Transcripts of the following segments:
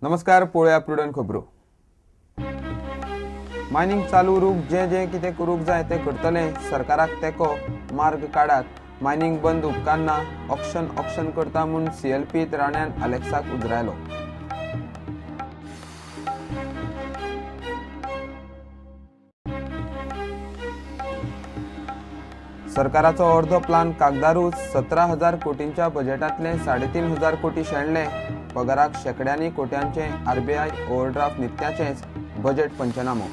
नमस्कार, पळोवया प्रुडंट खबरो। मायनिंग चालू उरूंक जे कितें करूंक जाय ते करतले। सरकाराक तेको मार्ग काडात। मायनिंग बंद उपकारना। ऑक्शन करता म्हूण CLPत राण्यान अलेक्साक उजरायलो। सरकाराचो अर्धो प्लान कागदारूच। 17,000 कोटींच्या बजेटांतले 3,500 कोटी शेणले। पगाराक शेकड्यांनी कोट्यांचे RBI ओव्हरड्राफ्ट नित्याचेच। बजेट पंचनामो।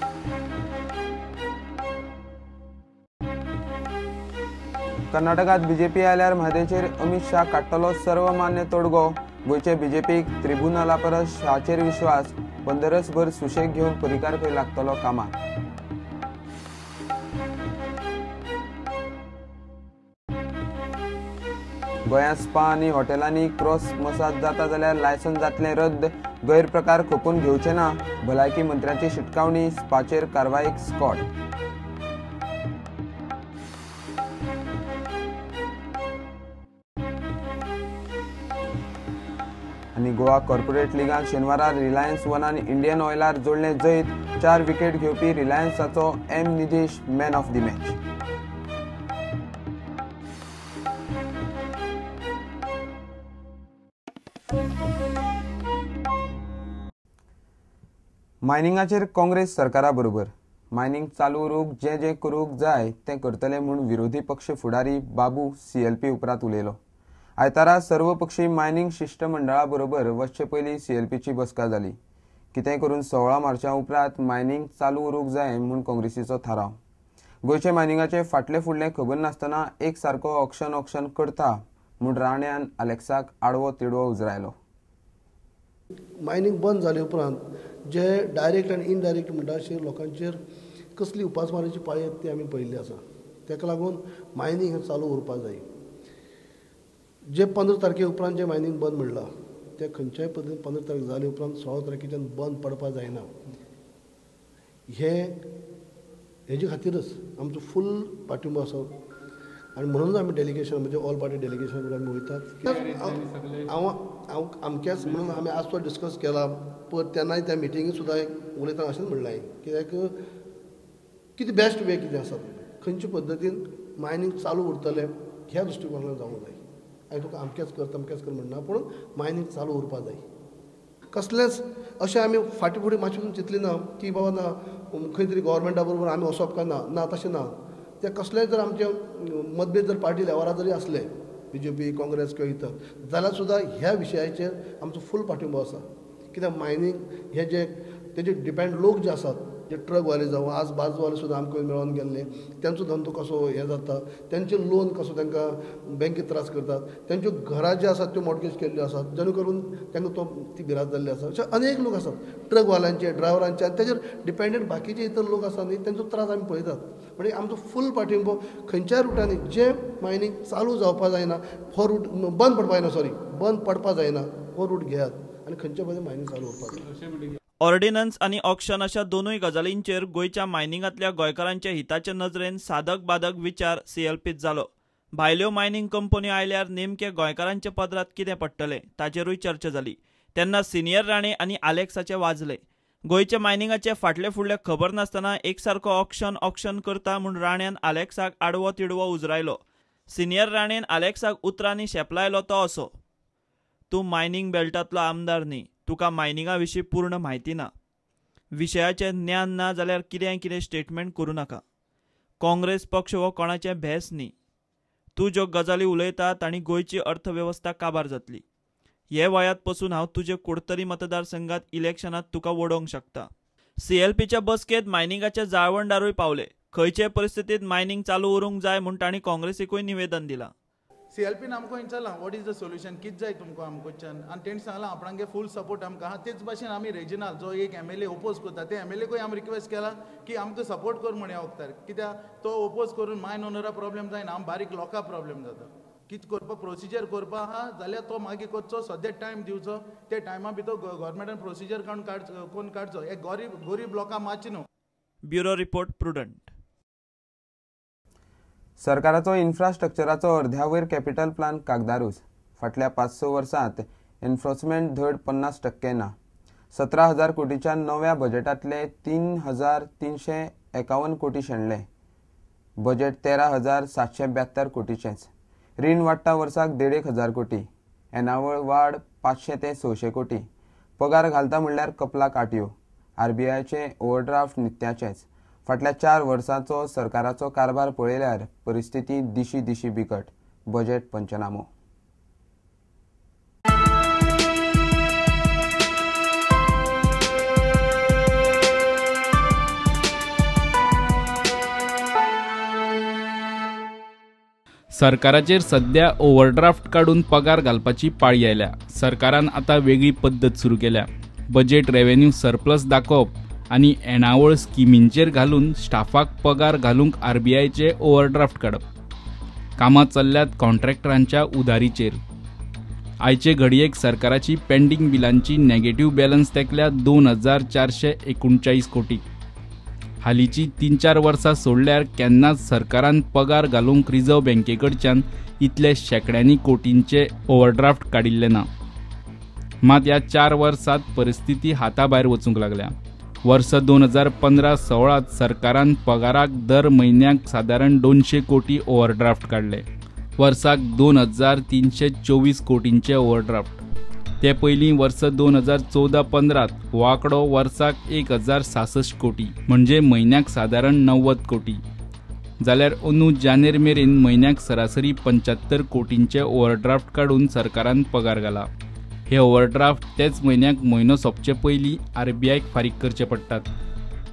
कर्नाटकात BJP आयल्यार म्हादेचेर अमित शाह काडटलो सर्वमान्य तोडगो। गोयचे BJPक ट्रिब्युनला परस शाहाचेर विश्वास। पंदरसभर सुशेग घेवन परिकार खंय लागतलो कामाक। गोंयांत स्पा आनी हॉटेलांनी क्रॉस मसाज जाता जाल्यार लायसन्स जातलें रद्द। गैरप्रकार खपून घेवचे ना। भलायकी मंत्र्याची शिटकावणी। स्पाचेर कारवाईक स्कॉट। आनी गोवा कॉर्पोरेट लिगांत शेनवारा रिलायन्स वन आनी इंडियन ऑयलार जोडले जैत। 4 विकेट घेवपी रिलायन्साचो M Nidhish man of the match. मायनिंगाचेर काँग्रेस सरकारा बरोबर। मायनिंग चालू उरूंक जे करूंक जाय ते करतले म्हूण विरोधी पक्ष फुडारी बाबू CLP उपरांत उलयलो। आयतारा सर्वपक्षीय मायनिंग शिष्टमंडळा बरोबर वचचे पयलीं CLPची बसका जाली। कितेंय करून 16 मार्चा उपरांत मायनिंग चालू उरूंक जाय म्हूण काँग्रेसीचो थाराव। गोयचे मायनिंगाचे फाटले फुडले खबर नासतना एक सारको ऑक्शन करता म्हूण राण्यान अलेक्साक आडवो तिडवो उजरायलो। मायनिंग बंद जाले उपरांत जे डायरेक्ट आनी इनडायरेक्ट म्हणटा अशें लोकांचेर कसली उपासमारीची पाळी ती आमी पळयल्ली आसा। ताका लागून मायनिंग हें चालू उरपाक जाय। जे 15 तारखे उपरांत जे मायनिंग बंद म्हणलां ते खंयच्याय पद्दतीन 15 तारीख जाले उपरांत 16 तारखेच्यान बंद पडपाक जायना। हेजे खातीरच आमचो फूल पाठिंबो आसा आनी म्हणूनच आमी डेलिगेशन म्हणजे ऑल पार्टी डेलिगेशन आमी वयतात। हांव अमकेच म्हणून आमी आज तो डिस्कस केला पण तेन्नाय त्या मिटिंगेक सुद्दां उलयतना अशेंच म्हणलें कित्याक कितें बेस्ट वे कितें आसा खंयचे पद्दतीन मायनिंग चालू उरतलें ह्या दृश्टीकोनान जावंक जाय। हांवें तुका अमकेच कर म्हणना पूण मायनिंग चालू उरपाक जाय। कसलेंच अशें आमी फाटीं फुडें मातशें चिंतलें ना की बाबा ना खंय तरी गोवोरमेंटा बरोबर आमी वचप काय ना तशें ना। ते कसलेंय जर आमचे मतभेद जर पार्टी लेवलार जरी असले BJP काँग्रेस किंवा इतर जाल्यार सुद्दां ह्या विशयाचेर आमचो फूल पाठिंबो आसा। कित्याक मायनिंग हे जे तेजे डिपेंड लोक जे आसात जे ट्रकवाले जावं आज बाजूवाले सुद्दां आमकां मेळोन गेल्ले तेंचो धंदो कसो हे जाता तेंचे लोन कसो तांकां बँकेत त्रास करतात तेंच्यो घरां जी आसात त्यो मॉर्गेज केल्ल्यो आसात जेणे करून तांकां ती भिरांत जाल्ली आसा। अशे अनेक लोक आसात ट्रकवाल्यांचे ड्रायव्हरांचे आनी तेजेर डिपेंडंट बाकीचे इतर लोक आसा न्ही तेंचो त्रास आमी पळयतात। म्हणजे आमचो फूल पाठिंबो खंयच्याय रुटांनी जे मायनिंग चालू जावपाक जायना हो रूट बंद पडपाक जायना हो रूट घेयात आनी खंयच्या पद्दतीन मायनिंग चालू उरपाक जाय। ऑर्डिनन्स आनी ऑक्शन अशा दोनूय गजालींचेर गोंयच्या मायनिंगांतल्या गोंयकारांच्या हिताचे नजरेन साधक बाधक विचार CLPत जालो। भायल्यो मायनिंग कंपन्यो आयल्यार नेमके गोंयकारांच्या पदरांत कितें पडटलें ताचेरूय चर्चा जाली। तेन्ना सिनियर राणे आनी अलेक्साचे वाजले। गोंयच्या मायनिंगाचे फाटले फुडले खबर नासतना एकसारको ऑक्शन करता म्हूण राण्यान अलेक्साक आडवो तिडवो उजरायलो। सिनियर राणेन अलेक्साक उतरांनी शेपलायलो तो असो: तूं मायनिंग बेल्टांतलो आमदार न्ही, तुका मायनिंगा विशीं पूर्ण म्हायती ना। विशयाचें ज्ञान ना जाल्यार कितें स्टेटमेंट करूं नाका। काँग्रेस पक्ष हो कोणाचें भेस न्ही। तूं ज्यो गजाली उलयता तांणी गोंयची अर्थवेवस्था काबार जातली। हे वयात पसून हांव तुजे कुडतरी मतदारसंघात इलेक्शनांत तुका वडोवंक शकता। CLPच्या बसकेंत मायनिंगाचे जाळवणदारूय पावले। खंयचे परिस्थितींत मायनिंग चालू उरूंक जाय म्हूण तांणी काँग्रेसीकूय निवेदन दिलां। CLPन आमकां विचारलां वॉट इज द सोल्युशन कितें जाय तुमकां आमकडच्यान आनी तेणी सांगलां आपणागे फूल सपोर्ट आमकां आहा। तेच भाशेन आमी रेजिनल जो एक MLA ओपोज करता ते MLAकूय आमी रिक्वेस्ट केला की आमकां सपोर्ट कर म्हण ह्या वखदार कित्याक तो ओपोज करून मायन ओनरा प्रॉब्लेम जायना आम बारीक लोकां प्रॉब्लेम जाता। कितें करपा प्रोसिजर करपा आहा जाल्यार तो मागीर करचो सद्या टायम दिवचो ते टायमा भितर गव्हर्मेंटान प्रोसिजर कोण काडचो हे गरीब लोकां मातची न्हू। Bureau report prudent. सरकाराचो इन्फ्रास्ट्रक्चराचो अर्ध्यावयर कॅपिटल प्लान कागदारूच। फाटल्या 5-6 वर्सांत एन्फोर्समेंट धड 50% ना। 17,000 कोटीच्या नव्या बजेटातले 3,351 कोटी शेणले. बजेट 13,772 कोटीचेच. रीण वाडटा वर्साक 1,500 कोटी. येणावळ वाड 500 ते 600 कोटी. पगार घालता म्हणल्यार कपलाक आटयो. RBIचे ओव्हरड्राफ्ट नित्याचेच. फाटल्या 4 वर्सांचो सरकाराचो कारभार पळयल्यार परिस्थिती दिशी बिकट. बजेट पंचनामो. सरकाराचेर सध्या ओव्हरड्राफ्ट काढून पगार घालपाची पाळी आयल्या. सरकारान आता वेगळी पद्धत सुरू केल्या. बजेट रेव्हेन्यू सरप्लस दाखोवप आनी येणावळ स्किमींचेर घालून स्टाफाक पगार घालूंक RBIचे ओव्हरड्राफ्ट काडप. कामां चल्ल्यात कॉन्ट्रॅक्टरांच्या उधारीचेर. आयचे घडयेक सरकाराची पेंडींग बिलांची नेगेटिव्ह बॅलन्स तेंकल्या 2,439 कोटी. हालींची 3-4 वर्सां सोडल्यार केन्नाच सरकारान पगार घालूंक रिझर्व्ह बँकेकडच्यान इतले शेकड्यांनी कोटींचे ओव्हरड्राफ्ट काडिल्ले ना. मात ह्या 4 वर्सांत परिस्थिती हाताभायर वचूंक लागल्या. वर्स 2015-16 सरकारान पगाराक दर म्हयन्याक सादारण 200 कोटी ओव्हरड्राफ्ट काडले. वर्साक 2,324 कोटींचे ओव्हरड्राफ्ट. ते पयलीं वर्स 2014-15 हो आंकडो वर्साक 1,066 कोटी म्हणजे म्हयन्याक सादारण 90 कोटी. जाल्यार अंदू जानेर मेरेन म्हयन्याक सरासरी 75 कोटींचे ओव्हरड्राफ्ट काडून सरकारान पगार घाला. हे ओव्हरड्राफ्ट तेच म्हयन्याक म्हयनो सोंपचे पयलीं RBIक फारीक करचे पडटात.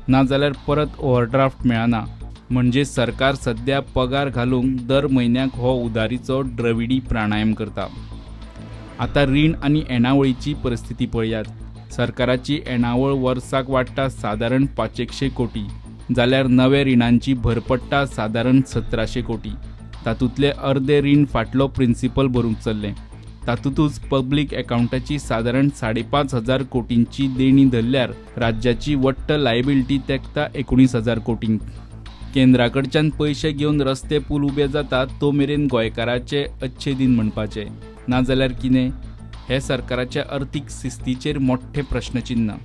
नाजाल्यार परत ओव्हरड्राफ्ट मेळना. म्हणजे सरकार सध्या पगार घालूंक दर म्हयन्याक हो उधारीचो द्रविडी प्राणायाम करता. आता रीण आनी येणावळीची परिस्थिती पळयात. सरकाराची येणावळ वर्साक वाडटा सादारण 500 कोटी. जाल्यार नवे रिणांची भर पडटा सादारण 1700 कोटी. तातूंतले अर्दे रीण फाटलो प्रिन्सिपल भरूंक चल्ले. तातूंतूच पब्लीक अकावंटाची सादारण 5,500 कोटींची देणी धरल्यार राज्याची वट्ट लायबिलिटी तेंकता 19,000 कोटींक. केंद्राकडच्यान पयशे घेवन रस्ते पूल उबे जातात तो मेरेन गोंयकाराचे अच्छे दिन म्हणपाचे. नाजाल्यार कितें? हे सरकाराच्या अर्थीक शिस्तीचेर मोठे प्रश्नचिन्ह.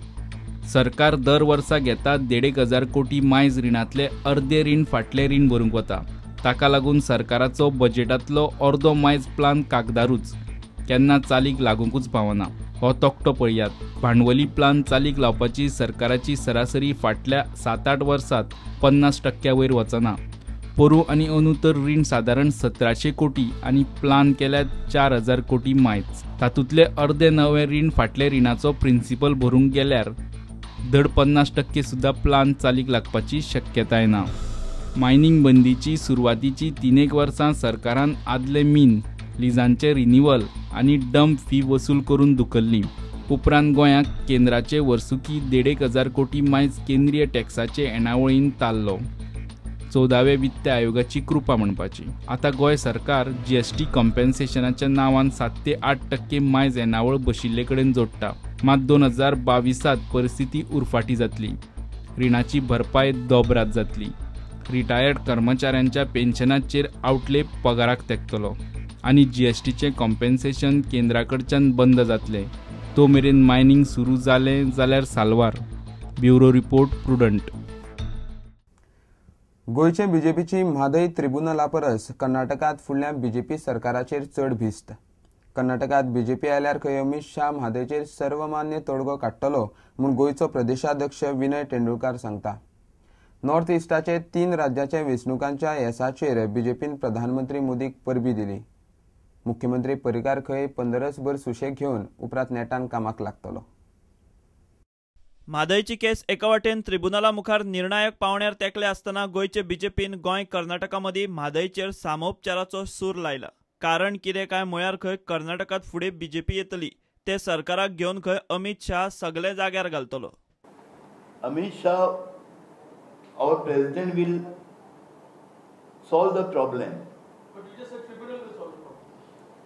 सरकार दर वर्सा घेता 1,500 कोटी मायज रिणांतले अर्दे रीण फाटले रीण भरूंक वता. ताका लागून सरकाराचो बजेटांतलो अर्दो मायज प्लान कागदारूच. केन्ना चालीक लागूंकूच पावना. हो तोकटो पळयात. भांडवली प्लान चालीक लावपाची सरकाराची सरासरी फाटल्या 7-8 वर्सांत 50% वयर वचना. पोरू आनी अंदू तर रीण सादारण 1,700 कोटी आनी प्लान केल्यात 4,000 कोटी मायज. तातूंतले अर्दे नवे रीण फाटले रिणाचो प्रिन्सिपल भरूंक गेल्यार धड 50% सुद्धा प्लान चालीक लागपाची शक्यताय ना. मायनिंग बंदीची सुरवातीची 3 वर्सां सरकारान आदले मीन लिजांचे रिन्युअल आनी डंप फी वसूल करून धुकल्ली. उपरांत गोंयाक केंद्राचे वर्सुकी 1,500 कोटी मायज केंद्रीय टॅक्साचे येणावळीन ताल्लो. 14व्या वित्त आयोगाची कृपा म्हणपाची. आता गोंय सरकार GST कॉम्पेन्सेशनाच्या नांवान 7 ते 8% मायज येणावळ बशिल्ले कडेन जोडटा. मात 2022 परिस्थिती उरफाटी जातली. रिणाची भरपाय दोबरात जातली. रिटायर्ड कर्मचाऱ्यांच्या पेन्शनाचेर आवटले पगाराक तेंकतलो आनी GSTचे कॉम्पेन्सेशन केंद्राकडच्यान बंद जातले. तो मेरेन मायनिंग सुरू जालें जाल्यार साल्वार. Bureau report Prudent. गोयचे बीजेपीची म्हादय ट्रिब्युनला परस कर्नाटकात फुडल्या BJP सरकाराचेर चड भिस्त. कर्नाटकात BJP आयल्यार खंय अमित शाह म्हादयचेर सर्वमान्य तोडगो काडटलो म्हूण गोंयचो प्रदेशाध्यक्ष विनय तेंडुलकार सांगता. नॉर्थ इस्टाचे 3 राज्याचे वेंचणुकांच्या येसाचेर BJPन प्रधानमंत्री मोदीक परबी दिली. मुख्यमंत्री परिकार खंय 15 भर सुशेग घेवन उपरांत नेटान कामाक लागतलो. म्हादयची केस एका वाटेन ट्रिब्युनला मुखार निर्णायक पावण्यार तेंकले आसतना गोंयचे BJPन गोंय कर्नाटका मदीं म्हादयचेर सामोपचाराचो सूर लायला. कारण कितें काय म्हळ्यार खंय कर्नाटकात फुडें BJP येतली ते सरकाराक घेवन खंय अमित शाह सगळे जाग्यार घालतलो. Amit Shah, our president will solve the problem. But you just said tribunal will solve the problem.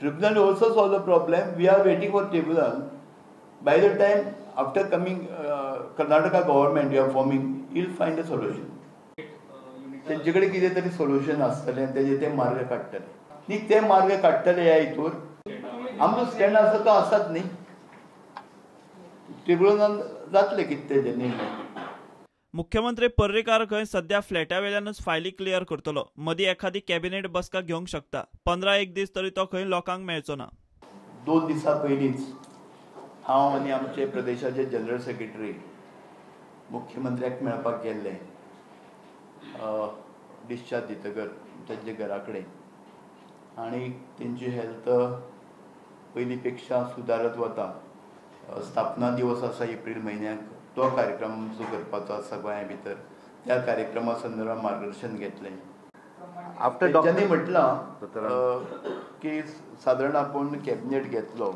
Tribunal will also solve the problem. We are waiting for tribunal. By the time after coming Karnataka government you are forming, he'll find a solution. त्यांच्याकडे कितें तरी solution आसतलें तेजे ते मार्ग काडटले. न्ही ते मार्ग काडटले ह्या हितूर आमचो स्टँड आसा तो आसात न्ही. ट्रिब्युनलान जातले कितें तेजे निर्णय. मुख्यमंत्री पर्रीकार खंय सध्या फ्लॅटा वेल्यानूच फायली क्लियर करतलो. मदीं एखादी कॅबिनेट बसका घेवंक शकता. 15 दीस तरी तो खंय लोकांक मेळचो ना. 2 दिसां पयलींच हांव आनी आमचे प्रदेशाचे जनरल सेक्रेटरी मुख्यमंत्र्याक मेळपाक गेल्ले डिस्चार्ज दितकर तांचे घरा कडेन. आनी तेंची हेल्थ पयली पेक्षा सुदारत वता. स्थापना दिवस आसा एप्रील म्हयन्याक, तो कार्यक्रम जो करपाचो आसा गोंया भितर, त्या कार्यक्रमा संदर्भात मार्गदर्शन घेतलें. तेंच्यांनी म्हटलां की सादारण आपूण कॅबिनेट घेतलो,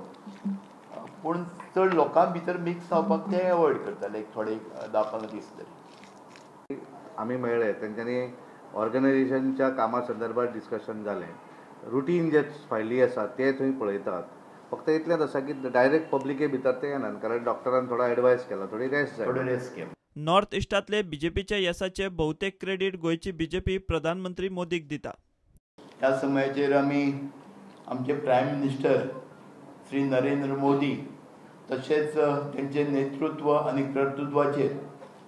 पूण चड लोकां भितर मिक्स जावपाक ते एवॉयड करताले एक थोडे 10-15 दीस तरी. आमी मेळ्ळे, तेंच्यांनी ऑर्गनायझेशनच्या कामा संदर्भात डिस्कशन जालें. रुटीन जे फायली आसा ते थंय पळयतात. फक्त इतलेंच आसा की डायरेक्ट पब्लिके भितर ते येनात, कारण डॉक्टरान थोडो एडवायस केला, थोडी रेस्ट जाय. नॉर्थ इस्टातले बीजेपीच्या येसाचे बहुतेक क्रेडीट गोंयची बीजेपी प्रधानमंत्री मोदीक दिता. ह्या समयाचेर आमी आमचे प्रायम मिनिस्टर श्री नरेंद्र मोदी तशेंच तेंचे नेतृत्व आनी कर्तृत्वाचेर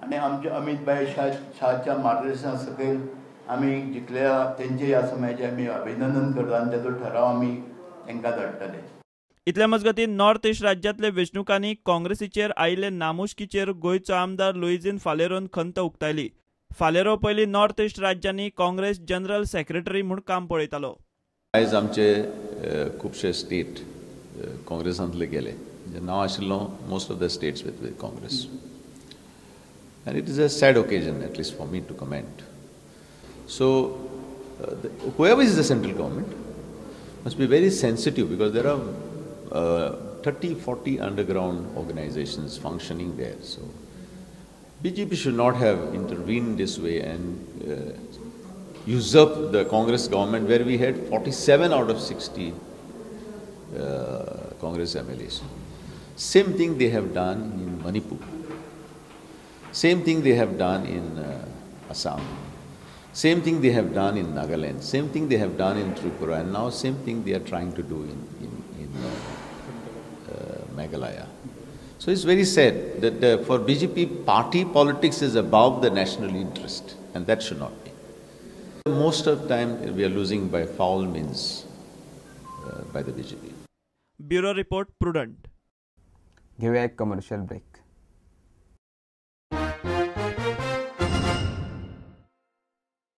आनी आमचे अमित भाई शाहच्या मार्गदर्शना सकयल आमी जितल्या तेंचे ह्या समयाचे आमी अभिनंदन करता आनी ताचो ठराव आमी तांकां धाडटले. इतल्या मजगतीं नॉर्थ इस्ट राज्यांतले वेंचणुकांनी काँग्रेसीचेर आयिल्ले नामुष्कीचेर गोंयचो आमदार लुईझीन फालेरोन खंत उक्तायली. फालेरो पयलीं नॉर्थ इस्ट राज्यांनी काँग्रेस जनरल सेक्रेटरी म्हूण काम पळयतालो. आयज आमचे खुबशे स्टेट काँग्रेसांतले गेले. नांव आशिल्लो most of the states with Congress. And it is a sad occasion, at least for me, to comment. So, whoever is the central government must be very sensitive, because there are 30-40 underground organizations functioning there. So, BJP should not have intervened this way and usurped the Congress government, where we had 47 out of 60 Congress MLAs. Same thing they have done in Manipur. Same thing they have done in Assam. Same thing they have done in Nagaland. Same thing they have done in Tripura. And now same thing they are trying to do in Meghalaya. So it's very sad that for BJP, party politics is above the national interest. And that should not be. Most of the time we are losing by foul means by the BJP. Bureau Report, Prudent. घेऊया एक commercial break.